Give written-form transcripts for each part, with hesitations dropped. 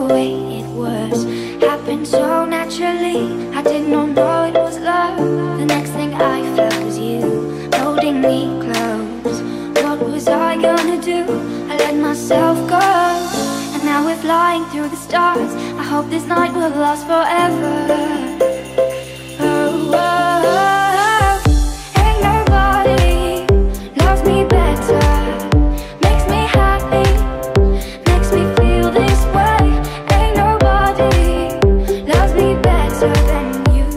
way it was. Happened so naturally, I did not know it was love. The next thing I felt was you holding me close. What was I gonna do? I let myself go, and now we're flying through the stars. I hope this night will last forever. Oh, oh, oh. Ain't nobody loves me better, makes me happy, makes me feel this way. Ain't nobody loves me better than you.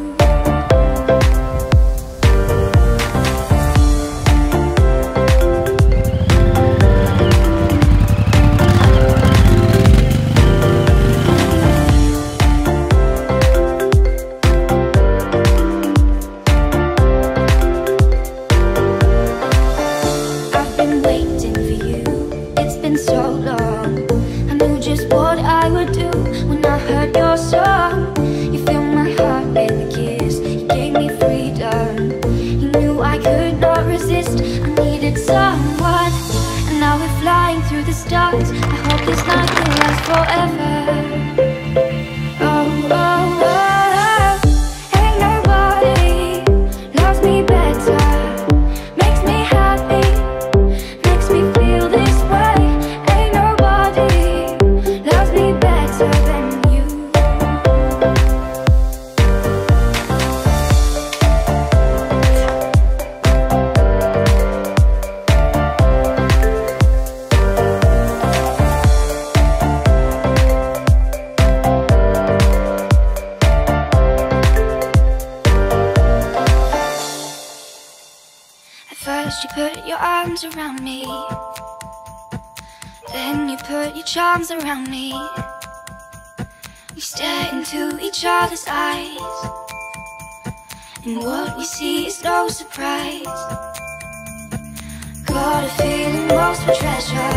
I've been waiting for you, it's been so long. I knew just what I would do when I heard your song. You filled my heart with a kiss, you gave me freedom. You knew I could not resist, I needed someone. And now we're flying through the stars. I hope this night will last forever. Oh, oh, oh. Ain't nobody loves me better, makes me happy, makes me feel this way. Ain't nobody loves me better than you. At first you put your arms around me, then you put your charms around me. We stare into each other's eyes, and what we see is no surprise. Got a feeling lost for treasure,